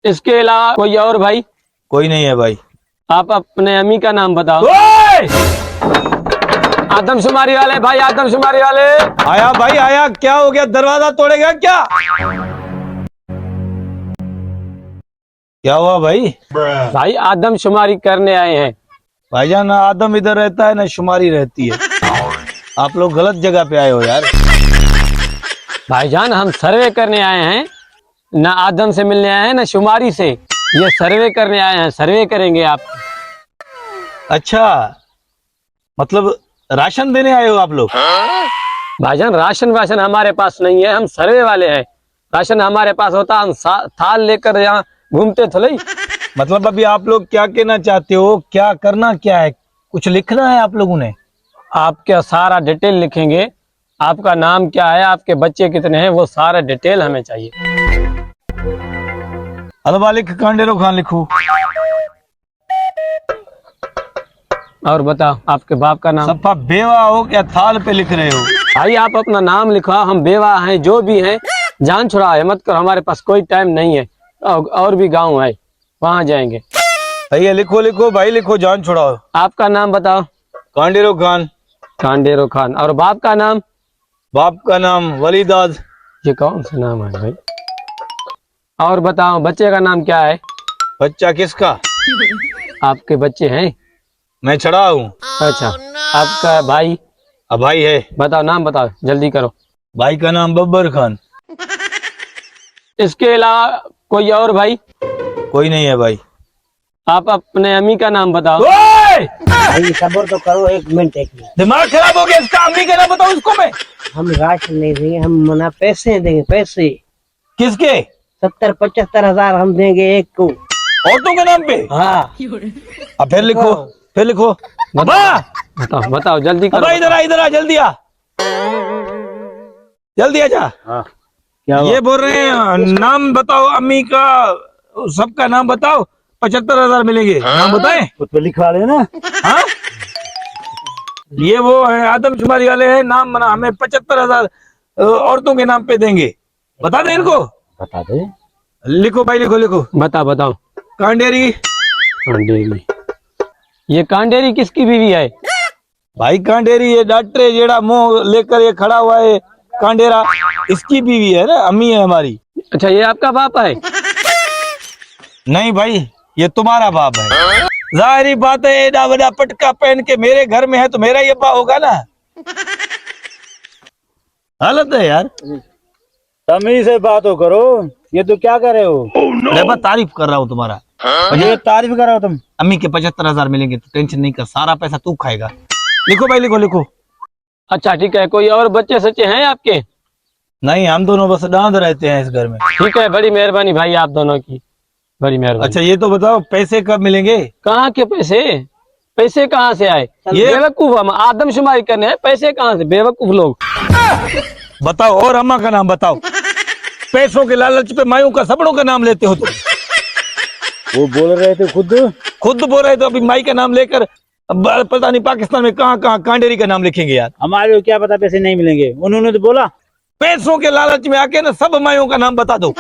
इसके अलावा कोई और भाई? कोई नहीं है भाई। आप अपने अम्मी का नाम बताओ। आदमशुमारी वाले भाई, आदमशुमारी वाले। आया भाई आया, क्या हो गया, दरवाजा तोड़ेगा क्या? क्या हुआ भाई? भाई आदमशुमारी करने आए हैं। भाईजान, ना आदम इधर रहता है ना शुमारी रहती है। आप लोग गलत जगह पे आए हो यार। भाईजान हम सर्वे करने आए हैं, ना आदम से मिलने आए हैं ना शुमारी से। ये सर्वे करने आए हैं, सर्वे करेंगे आप। अच्छा, मतलब राशन देने आए हो आप लोग? भाईजान राशन वाशन हमारे पास नहीं है, हम सर्वे वाले हैं। राशन हमारे पास होता हम थाल लेकर यहाँ घूमते थोड़े। मतलब अभी आप लोग क्या कहना चाहते हो, क्या करना क्या है, कुछ लिखना है आप लोगों ने? आपका सारा डिटेल लिखेंगे। आपका नाम क्या है, आपके बच्चे कितने हैं, वो सारा डिटेल हमें चाहिए। हलवा लिख, कांडेरो खान लिखो। और बताओ आपके बाप का नाम। सफा बेवा हो क्या, थाल पे लिख रहे हो? भाई आप अपना नाम लिखवाओ, हम बेवा हैं जो भी हैं। जान छुड़ाओ है मत करो, हमारे पास कोई टाइम नहीं है। और भी गांव है, वहां जाएंगे। भैया लिखो लिखो भाई लिखो, जान छुड़ाओ। आपका नाम बताओ। कांडेरो खान। कांडेरो खान। और बाप का नाम? बाप का नाम वलीदाद। ये कौन सा नाम है भाई? और बताओ बच्चे का नाम क्या है? बच्चा किसका? आपके बच्चे हैं? मैं छड़ा हूँ। अच्छा, आपका भाई? अब भाई है। बताओ नाम बताओ, जल्दी करो। भाई का नाम बब्बर खान। इसके अलावा कोई और भाई? कोई नहीं है भाई। आप अपने अम्मी का नाम बताओ। भाई सब्र तो करो, एक मिनट। दिमाग खराब हो गया इसका, अम्मी का नाम बताओ इसको। मैं हम राशन नहीं देंगे, हम मना पैसे देंगे, पैसे। किसके? 70-75 हजार हम देंगे एक को। औरतों के नाम पे? हाँ। अब फिर लिखो, फिर लिखो। बताओ बताओ जल्दी करो। इधर आ, इधर आ, जल्दी आ, जल्दी आ जा। क्या ये बोल रहे हैं नाम बताओ अम्मी का, सबका नाम बताओ। 75,000 मिलेंगे। नाम बताएं? तो लिखवा लेना। हाँ, ये वो है आदमशुमारी वाले हैं, नाम बना हमें 75,000 औरतों के नाम पे देंगे। बता दे इनको। बता दे। लिखो भाई लिखो लिखो। बताओ। कांडेरी। कांडेरी। ये कांडेरी किसकी बीवी है? भाई कांडेरी ये डॉक्टर जेड़ा मुंह लेकर ये खड़ा हुआ है, कांडेरा इसकी बीवी है ना, अम्मी है हमारी। अच्छा, ये आपका बाप है? नहीं भाई, ये तुम्हारा बाप है। जाहिर बात है, एडा बड़ा पटका पहन के मेरे घर में है तो मेरा ये बाप होगा ना। हालत है यार। तमीज से बात हो करो, ये तो क्या कर रहे हो? अरे मैं तारीफ कर रहा हूँ तुम्हारा। ये तारीफ कर रहे हो तुम? अम्मी के 75,000 मिलेंगे तो टेंशन नहीं कर, सारा पैसा तू खाएगा। लिखो भाई लिखो लिखो। अच्छा ठीक है, कोई और बच्चे सच्चे हैं आपके? नहीं, हम दोनों बस डांध रहते हैं इस घर में। ठीक है, बड़ी मेहरबानी भाई आप दोनों की, बड़ी मेहरबानी। अच्छा ये तो बताओ पैसे कब मिलेंगे? कहाँ के पैसे? पैसे कहाँ से आए? ये बेवकूफ, हम आदमशुमारी करने हैं, पैसे कहाँ से? बेवकूफ लोग। बताओ, और अम्मा का नाम बताओ। पैसों के लालच पे मायूं का सपनों का नाम लेते हो तुम। वो बोल रहे थे खुद बोल रहे तो अभी माई का नाम लेकर अब पता नहीं पाकिस्तान में कहाँ कहाँ कांडेरी का नाम लिखेंगे यार। हमारे को क्या पता पैसे नहीं मिलेंगे, उन्होंने तो बोला। पैसों के लालच में आके ना सब मायों का नाम बता दो।